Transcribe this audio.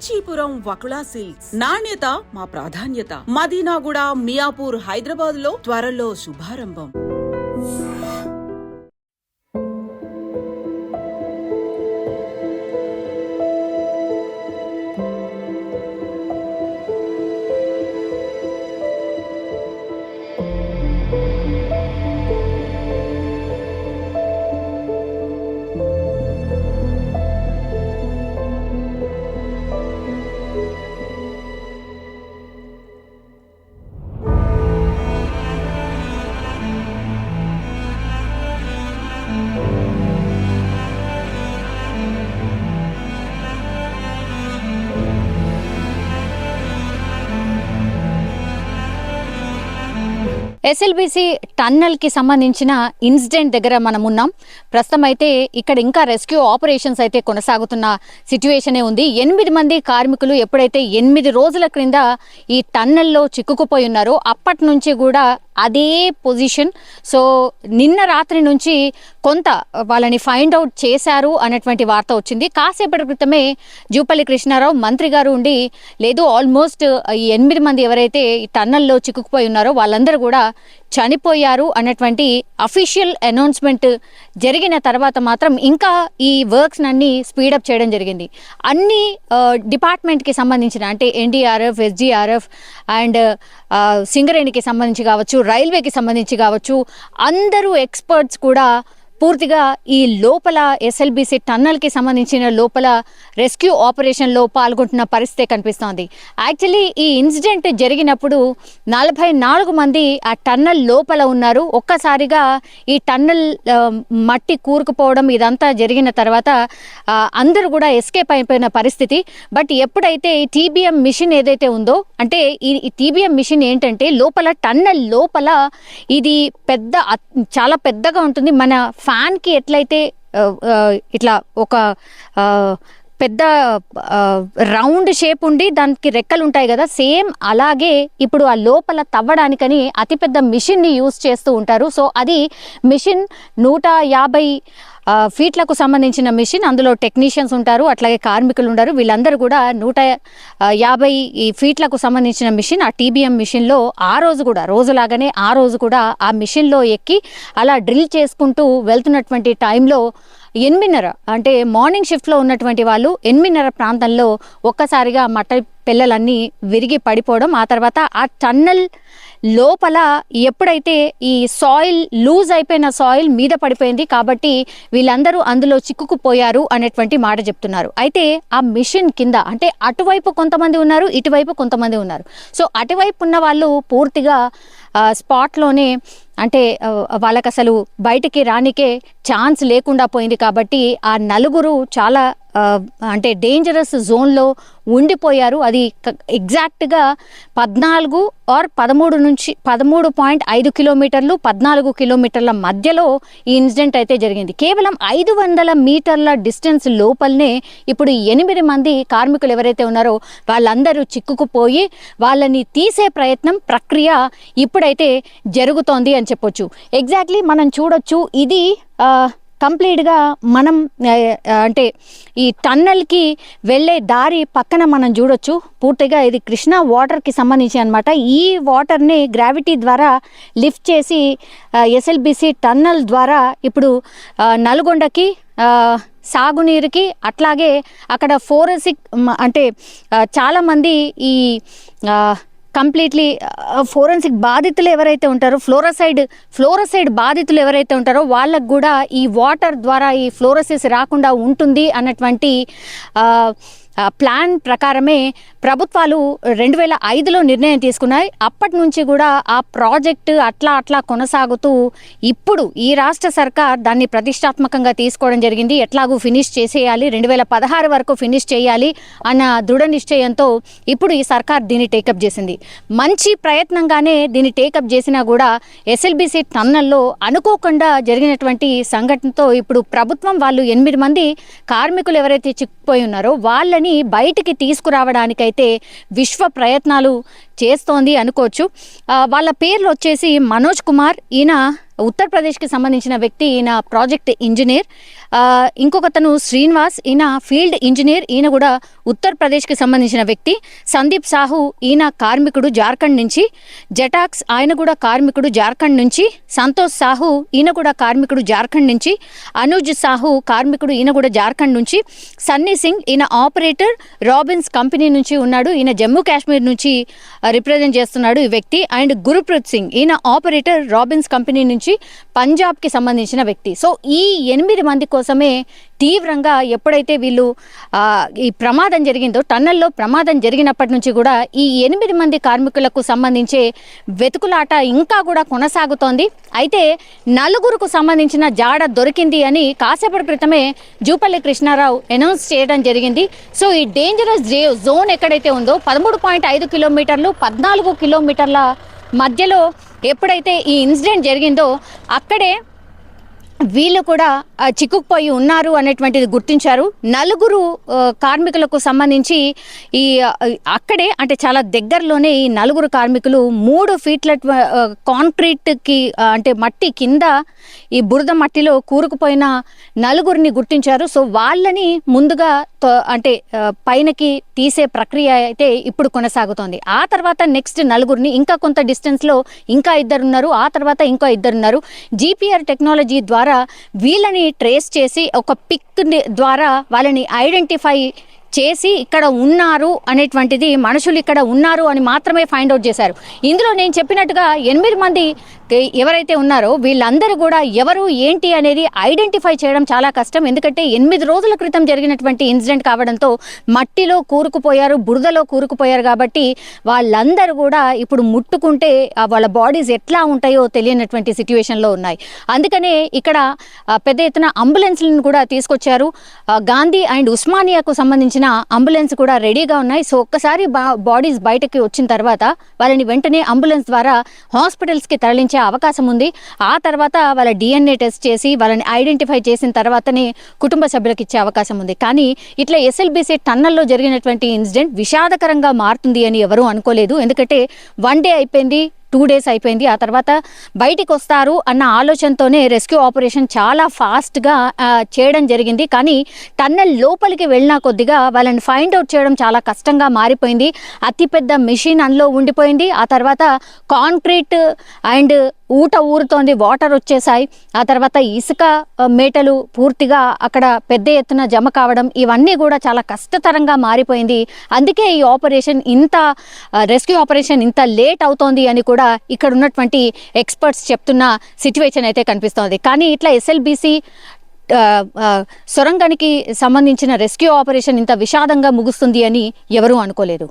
Kanchipuram Vakula silks నాణ్యత మా ప్రాధాన్యత. మదీనాగూడ, మియాపూర్, హైదరాబాద్ లో త్వరలో శుభారంభం. ఎస్ఎల్బిసి టన్నల్ కి సంబంధించిన ఇన్సిడెంట్ దగ్గర మనం ఉన్నాం. ప్రస్తుతం అయితే ఇక్కడ ఇంకా రెస్క్యూ ఆపరేషన్స్ అయితే కొనసాగుతున్న సిచ్యువేషనే ఉంది. 8 మంది కార్మికులు ఎప్పుడైతే 8 రోజుల క్రింద ఈ టన్నల్లో చిక్కుకుపోయి ఉన్నారో అప్పటి నుంచి కూడా అదే పొజిషన్. సో నిన్న రాత్రి నుంచి కొంత వాళ్ళని ఫైండ్ అవుట్ చేశారు అనేటువంటి వార్త వచ్చింది. కాసేపటి క్రితమే జూపల్లి కృష్ణారావు మంత్రి గారు ఉండి లేదు ఆల్మోస్ట్ ఈ 8 మంది ఎవరైతే ఈ టన్నల్లో చిక్కుకుపోయి ఉన్నారో వాళ్ళందరూ కూడా చనిపోయారు అన్నటువంటి అఫీషియల్ అనౌన్స్మెంట్ జరిగిన తర్వాత మాత్రం ఇంకా ఈ వర్క్స్ అన్ని స్పీడప్ చేయడం జరిగింది. అన్ని డిపార్ట్మెంట్కి సంబంధించిన అంటే ఎన్డీఆర్ఎఫ్, ఎస్డీఆర్ఎఫ్ అండ్ సింగరేణికి సంబంధించి కావచ్చు, రైల్వేకి సంబంధించి కావచ్చు, అందరూ ఎక్స్పర్ట్స్ కూడా పూర్తిగా ఈ లోపల ఎస్ఎల్బిసి టన్నల్కి సంబంధించిన లోపల రెస్క్యూ ఆపరేషన్లో పాల్గొంటున్న పరిస్థితి కనిపిస్తోంది. యాక్చువల్లీ ఈ ఇన్సిడెంట్ జరిగినప్పుడు 44 మంది ఆ టన్నల్ లోపల ఉన్నారు. ఒక్కసారిగా ఈ టన్నల్ మట్టి కూరుకుపోవడం ఇదంతా జరిగిన తర్వాత అందరూ కూడా ఎస్కేప్ అయిపోయిన పరిస్థితి. బట్ ఎప్పుడైతే ఈ టీబీఎం మిషన్ ఏదైతే ఉందో, అంటే ఈ టీబీఎం మిషన్ ఏంటంటే లోపల టన్నల్ లోపల ఇది చాలా పెద్దగా ఉంటుంది. మన ఫ్యాన్కి ఎట్లయితే ఇట్లా ఒక పెద్ద రౌండ్ షేప్ ఉండి దానికి రెక్కలు ఉంటాయి కదా, సేమ్ అలాగే ఇప్పుడు ఆ లోపల తవ్వడానికని అతిపెద్ద మిషన్ని యూజ్ చేస్తూ ఉంటారు. సో అది మిషన్ 150 ఫీట్లకు సంబంధించిన మిషన్. అందులో టెక్నీషియన్స్ ఉంటారు, అట్లాగే కార్మికులు ఉంటారు. వీళ్ళందరూ కూడా 150 ఫీట్లకు సంబంధించిన మిషన్, ఆ టీబీఎం మిషన్లో ఆ రోజు కూడా రోజులాగానే ఆ రోజు కూడా ఆ మిషన్లో ఎక్కి అలా డ్రిల్ చేసుకుంటూ వెళ్తున్నటువంటి టైంలో 8:30 అంటే మార్నింగ్ షిఫ్ట్లో ఉన్నటువంటి వాళ్ళు 8:30 ప్రాంతంలో ఒక్కసారిగా మట్టి పిల్లలన్నీ విరిగి పడిపోవడం, ఆ తర్వాత ఆ టన్నల్ లోపల ఎప్పుడైతే ఈ సాయిల్ లూజ్ అయిపోయిన సాయిల్ మీద పడిపోయింది కాబట్టి వీళ్ళందరూ అందులో చిక్కుకుపోయారు అనేటువంటి మాట చెప్తున్నారు. అయితే ఆ మిషన్ కింద అంటే అటువైపు కొంతమంది ఉన్నారు, ఇటువైపు కొంతమంది ఉన్నారు. సో అటువైపు ఉన్న వాళ్ళు పూర్తిగా స్పాట్లోనే అంటే వాళ్ళకి అసలు బయటికి రానికే ఛాన్స్ లేకుండా పోయింది. కాబట్టి ఆ నలుగురు చాలా అంటే డేంజరస్ జోన్లో ఉండిపోయారు. అది ఎగ్జాక్ట్గా 14 ఆర్ 13 నుంచి 13.5 కిలోమీటర్లు 14 కిలోమీటర్ల మధ్యలో ఈ ఇన్సిడెంట్ అయితే జరిగింది. కేవలం 500 మీటర్ల డిస్టెన్స్ లోపలనే ఇప్పుడు 8 మంది కార్మికులు ఎవరైతే ఉన్నారో వాళ్ళందరూ చిక్కుకుపోయి వాళ్ళని తీసే ప్రక్రియ ఇప్పుడైతే జరుగుతోంది అని చెప్పొచ్చు. ఎగ్జాక్ట్లీ మనం చూడొచ్చు, ఇది కంప్లీట్గా మనం అంటే ఈ టన్నల్కి వెళ్ళే దారి పక్కన మనం చూడొచ్చు. పూర్తిగా ఇది కృష్ణా వాటర్కి సంబంధించి అనమాట. ఈ వాటర్ని గ్రావిటీ ద్వారా లిఫ్ట్ చేసి ఎస్ఎల్బిసి టన్నల్ ద్వారా ఇప్పుడు నల్గొండకి సాగునీరుకి, అట్లాగే అక్కడ ఫోరెన్సిక్ అంటే చాలామంది ఈ కంప్లీట్లీ ఫోరెన్సిక్ బాధితులు ఎవరైతే ఉంటారో, ఫ్లోరసైడ్ బాధితులు ఎవరైతే ఉంటారో వాళ్ళకు కూడా ఈ వాటర్ ద్వారా ఈ ఫ్లోరసిస్ రాకుండా ఉంటుంది అన్నటువంటి ప్లాన్ ప్రకారమే ప్రభుత్వాలు 2005లో నిర్ణయం తీసుకున్నాయి. అప్పటి నుంచి కూడా ఆ ప్రాజెక్టు అట్లా కొనసాగుతూ ఇప్పుడు ఈ రాష్ట్ర సర్కార్ దాన్ని ప్రతిష్టాత్మకంగా తీసుకోవడం జరిగింది. ఎట్లాగూ ఫినిష్ చేసేయాలి, 2016 వరకు ఫినిష్ చేయాలి అన్న దృఢ నిశ్చయంతో ఇప్పుడు ఈ సర్కార్ దీన్ని టేకప్ చేసింది. మంచి ప్రయత్నంగానే దీన్ని టేకప్ చేసినా కూడా ఎస్ఎల్బిసి టన్నల్లో అనుకోకుండా జరిగినటువంటి సంఘటనతో ఇప్పుడు ప్రభుత్వం వాళ్ళు 8 మంది కార్మికులు ఎవరైతే చిక్కుపోయి ఉన్నారో వాళ్ళని బయటికి తీసుకురావడానికైతే విశ్వ ప్రయత్నాలు చేస్తోంది అనుకోవచ్చు. వాళ్ళ పేర్లు వచ్చేసి మనోజ్ కుమార్, ఈయన ఉత్తరప్రదేశ్కి సంబంధించిన వ్యక్తి, ఈయన ప్రాజెక్ట్ ఇంజనీర్. ఇంకొకతను శ్రీనివాస్, ఈయన ఫీల్డ్ ఇంజనీర్, ఈయన కూడా ఉత్తరప్రదేశ్కి సంబంధించిన వ్యక్తి. సందీప్ సాహు, ఈయన కార్మికుడు జార్ఖండ్ నుంచి. జటాక్స్, ఆయన కూడా కార్మికుడు జార్ఖండ్ నుంచి. సంతోష్ సాహు, ఈయన కూడా కార్మికుడు జార్ఖండ్ నుంచి. అనుజ్ సాహు కార్మికుడు, ఈయన కూడా జార్ఖండ్ నుంచి. సన్నీ సింగ్, ఈయన ఆపరేటర్ రాబిన్స్ కంపెనీ నుంచి ఉన్నాడు, ఈయన జమ్మూ కాశ్మీర్ నుంచి రిప్రజెంట్ చేస్తున్నాడు ఈ వ్యక్తి. అండ్ గురుప్రీత్ సింగ్, ఈయన ఆపరేటర్ రాబిన్స్ కంపెనీ నుంచి పంజాబ్కి సంబంధించిన వ్యక్తి. సో ఈ 8 మంది కోసమే తీవ్రంగా ఎప్పుడైతే వీళ్ళు ఈ ప్రమాదం జరిగిందో, టన్నెల్లో ప్రమాదం జరిగినప్పటి నుంచి కూడా ఈ 8 మంది కార్మికులకు సంబంధించే వెతుకులాట ఇంకా కూడా కొనసాగుతోంది. అయితే 4కు సంబంధించిన జాడ దొరికింది అని కాసేపటి క్రితమే జూపల్లి కృష్ణారావు అనౌన్స్ చేయడం జరిగింది. సో ఈ డేంజరస్ జోన్ ఎక్కడైతే ఉందో 13.5 కిలోమీటర్లు 14 కిలోమీటర్ల మధ్యలో ఎప్పుడైతే ఈ ఇన్సిడెంట్ జరిగిందో అక్కడే వీళ్ళు కూడా చిక్కుకుపోయి ఉన్నారు అనేటువంటిది గుర్తించారు. 4 కార్మికులకు సంబంధించి ఈ అక్కడే అంటే చాలా దగ్గరలోనే ఈ 4 కార్మికులు 3 ఫీట్ల కాంక్రీట్కి అంటే మట్టి కింద ఈ బురద మట్టిలో కూరుకుపోయిన 4ని గుర్తించారు. సో వాళ్ళని ముందుగా అంటే పైనకి తీసే ప్రక్రియ అయితే ఇప్పుడు కొనసాగుతోంది. ఆ తర్వాత నెక్స్ట్ 4ని ఇంకా కొంత డిస్టెన్స్లో ఇంకా 2 ఉన్నారు, ఆ తర్వాత ఇంకో 2 ఉన్నారు. జీపీఆర్ టెక్నాలజీ ద్వారా వీళ్ళని ట్రేస్ చేసి ఒక పిక్ ద్వారా వాళ్ళని ఐడెంటిఫై చేసి ఇక్కడ ఉన్నారు అనేటువంటిది, మనుషులు ఇక్కడ ఉన్నారు అని మాత్రమే ఫైండ్ అవుట్ చేశారు. ఇందులో నేను చెప్పినట్టుగా 8 మంది ఎవరైతే ఉన్నారో వీళ్ళందరూ కూడా ఎవరు ఏంటి అనేది ఐడెంటిఫై చేయడం చాలా కష్టం. ఎందుకంటే 8 రోజుల క్రితం జరిగినటువంటి ఇన్సిడెంట్ కావడంతో మట్టిలో కూరుకుపోయారు, బురదలో కూరుకుపోయారు. కాబట్టి వాళ్ళందరూ కూడా ఇప్పుడు ముట్టుకుంటే వాళ్ళ బాడీస్ ఎట్లా ఉంటాయో తెలియనటువంటి సిచ్యువేషన్లో ఉన్నాయి. అందుకనే ఇక్కడ పెద్ద ఎత్తున అంబులెన్స్లను కూడా తీసుకొచ్చారు. గాంధీ అండ్ ఉస్మానియాకు సంబంధించిన అంబులెన్స్ కూడా రెడీగా ఉన్నాయి. సో ఒక్కసారి బాడీస్ బయటకి వచ్చిన తర్వాత వాళ్ళని వెంటనే అంబులెన్స్ ద్వారా హాస్పిటల్స్కి తరలించే అవకాశం ఉంది. ఆ తర్వాత వాళ్ళ DNA టెస్ట్ చేసి వాళ్ళని ఐడెంటిఫై చేసిన తర్వాతనే కుటుంబ సభ్యులకు ఇచ్చే అవకాశం ఉంది. కానీ ఇట్లా SLBC టన్నల్లో జరిగినటువంటి ఇన్సిడెంట్ విషాదకరంగా మారుతుంది అని ఎవరూ అనుకోలేదు. ఎందుకంటే 1 డే అయిపోయింది, 2 డేస్ అయిపోయింది, ఆ తర్వాత బయటికి వస్తారు అన్న ఆలోచనతోనే రెస్క్యూ ఆపరేషన్ చాలా ఫాస్ట్గా చేయడం జరిగింది. కానీ టన్నెల్ లోపలికి వెళ్ళినా కొద్దిగా వాళ్ళని ఫైండ్ అవుట్ చేయడం చాలా కష్టంగా మారిపోయింది. అతిపెద్ద మెషిన్ అందులో ఉండిపోయింది. ఆ తర్వాత కాంక్రీట్ అండ్ ఊరుతోంది, వాటర్ వచ్చేసాయి. ఆ తర్వాత ఇసుక మేటలు పూర్తిగా అక్కడ పెద్ద ఎత్తున జమ కావడం, ఇవన్నీ కూడా చాలా కష్టతరంగా మారిపోయింది. అందుకే ఈ ఆపరేషన్ రెస్క్యూ ఆపరేషన్ ఇంత లేట్ అవుతోంది అని కూడా ఇక్కడ ఉన్నటువంటి ఎక్స్పర్ట్స్ చెప్తున్న సిచ్యువేషన్ అయితే కనిపిస్తోంది. కానీ ఇట్లా SLBC సొరంగానికి సంబంధించిన రెస్క్యూ ఆపరేషన్ ఇంత విషాదంగా ముగుస్తుంది అని ఎవరూ అనుకోలేదు.